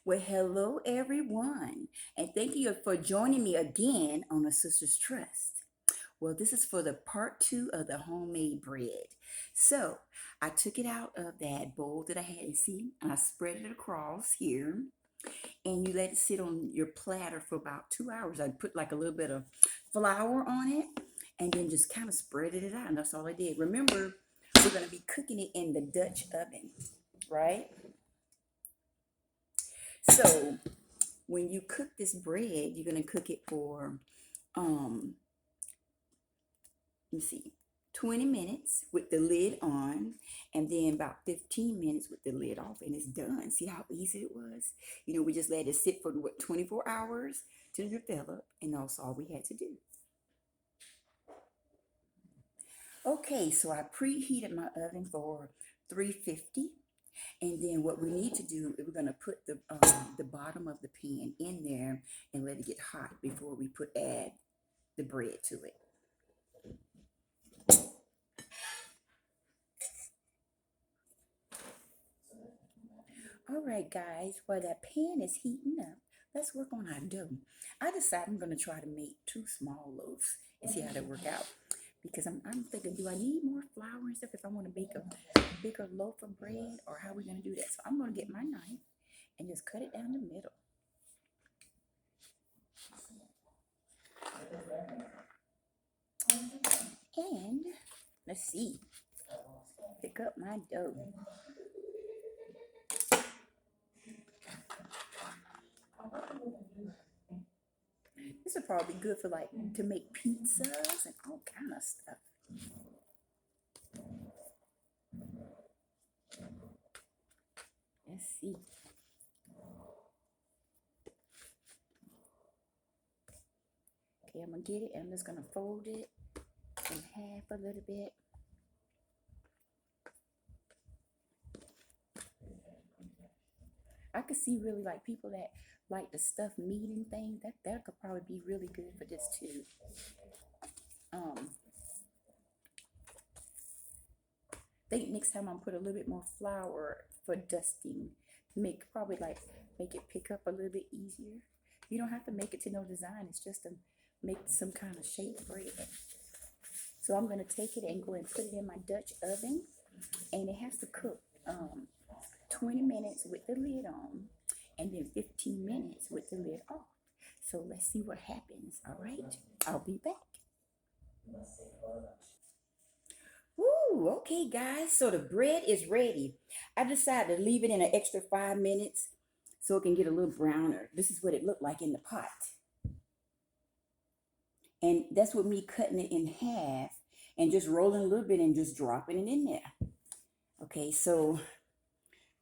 Well, hello everyone, and thank you for joining me again on A Sister's Trust. Well, this is for the part two of the homemade bread. So I took it out of that bowl that I had and see, and I spread it across here, and you let it sit on your platter for about 2 hours. I put like a little bit of flour on it, and then just kind of spreaded it out, and that's all I did. Remember, we're going to be cooking it in the Dutch oven, right? So when you cook this bread, you're going to cook it for, um, let me see, 20 minutes with the lid on, and then about 15 minutes with the lid off, and it's done. See how easy it was? We just let it sit for what, 24 hours to develop, and that's all we had to do. Okay, so I preheated my oven for 350. And then what we need to do is we're going to put the bottom of the pan in there and let it get hot before we add the bread to it. All right, guys, while that pan is heating up, let's work on our dough. I decided I'm going to try to make two small loaves and see how they work out. Because I'm thinking, do I need more flour and stuff if I want to bake a bigger loaf of bread, or how are we going to do that? So I'm going to get my knife and just cut it down the middle. And let's see, pick up my dough. This would probably be good for like to make pizzas and all kind of stuff. Let's see. Okay, I'm gonna get it. I'm just gonna fold it in half a little bit. I could see really like people that like the stuffed meat and things. That could probably be really good for this too. Um, think next time I'll put a little bit more flour for dusting. Make it pick up a little bit easier. You don't have to make it to no design. It's just to make some kind of shaped bread. So I'm gonna take it and go and put it in my Dutch oven, and it has to cook 20 minutes with the lid on, and then 15 minutes with the lid off. So let's see what happens. All right, I'll be back. Woo, okay, guys. So the bread is ready. I decided to leave it in an extra 5 minutes so it can get a little browner. This is what it looked like in the pot. And that's with me cutting it in half and just rolling a little bit and just dropping it in there. Okay, so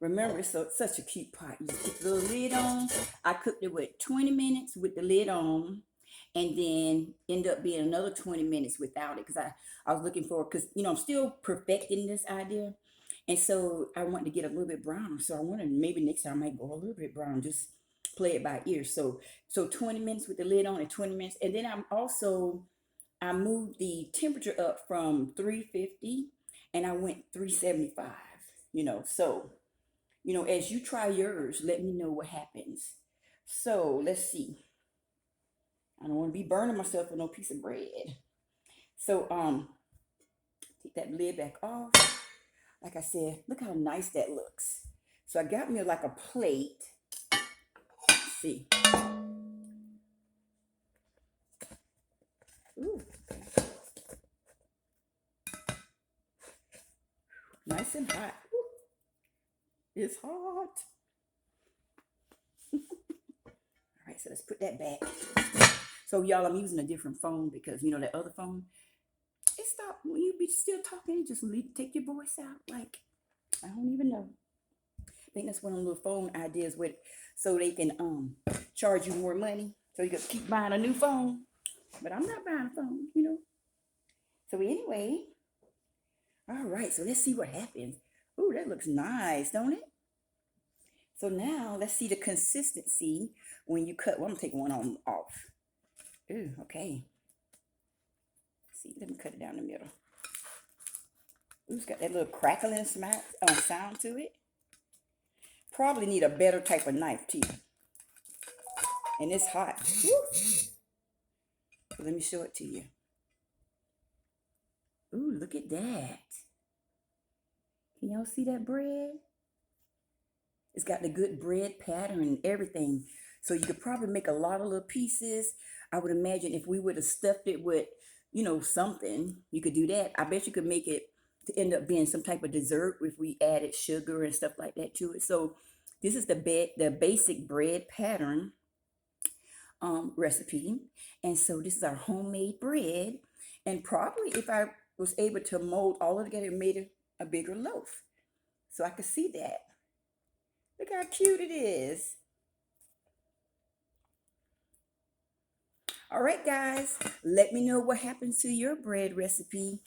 remember, so it's such a cute pot. You just put the little lid on. I cooked it with 20 minutes with the lid on, and then end up being another 20 minutes without it because I was looking for, because I'm still perfecting this idea. And so I wanted to get a little bit browner. So I wanted, maybe next time I might go a little bit brown, just play it by ear. So 20 minutes with the lid on and 20 minutes. And then I moved the temperature up from 350 and I went 375, so as you try yours, let me know what happens. So let's see. I don't want to be burning myself with no piece of bread. So take that lid back off. Like I said, look how nice that looks. So I got me like a plate. Let's see. Ooh. Nice and hot. Ooh. It's hot. All right, so let's put that back. So y'all, I'm using a different phone because that other phone, it stopped when you be still talking. Just take your voice out. Like, I don't even know. I think that's one of the little phone ideas with, so they can charge you more money, so you can keep buying a new phone. But I'm not buying a phone. So anyway, all right. So let's see what happens. Ooh, that looks nice, don't it? So now let's see the consistency when you cut. Well, I'm gonna take one on off. Ooh, okay. See, let me cut it down the middle. Ooh, it's got that little crackling sound to it. Probably need a better type of knife too. And it's hot. Woo. So let me show it to you. Ooh, look at that. Can y'all see that bread? It's got the good bread pattern and everything. So you could probably make a lot of little pieces. I would imagine if we would have stuffed it with, something, you could do that. I bet you could make it to end up being some type of dessert if we added sugar and stuff like that to it. So this is the basic bread pattern recipe. And so this is our homemade bread. And probably if I was able to mold all of it together, it made a bigger loaf. So I could see that. Look how cute it is. All right, guys, let me know what happens to your bread recipe.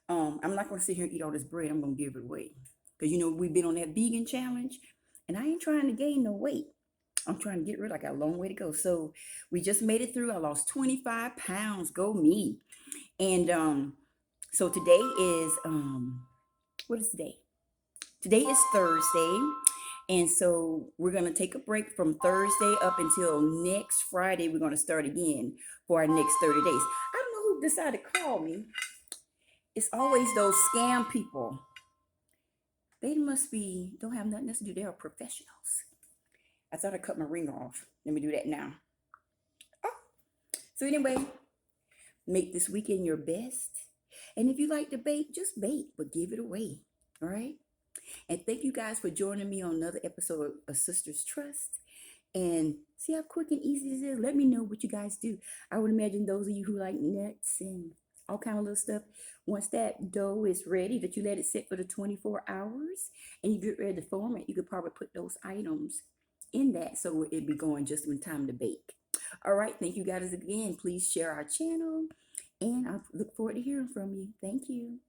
I'm not going to sit here and eat all this bread. I'm going to give it away. Because, we've been on that vegan challenge, and I ain't trying to gain no weight. I'm trying to get rid. I got a long way to go. So we just made it through. I lost 25 pounds. Go me. And so today is, what is today? Today is Thursday. And so we're going to take a break from Thursday up until next Friday. We're going to start again for our next 30 days. I don't know who decided to call me. It's always those scam people. They don't have nothing else to do. They are professionals. I thought I cut my ring off. Let me do that now. Oh. So anyway, make this weekend your best. And if you like to bake, just bake, but give it away. All right? And thank you guys for joining me on another episode of Sisters Trust. And see how quick and easy it is. Let me know what you guys do. I would imagine those of you who like nuts and all kind of little stuff, once that dough is ready, that you let it sit for the 24 hours and you get ready to form it, you could probably put those items in that so it'd be going just in time to bake. All right. Thank you guys again. Please share our channel. And I look forward to hearing from you. Thank you.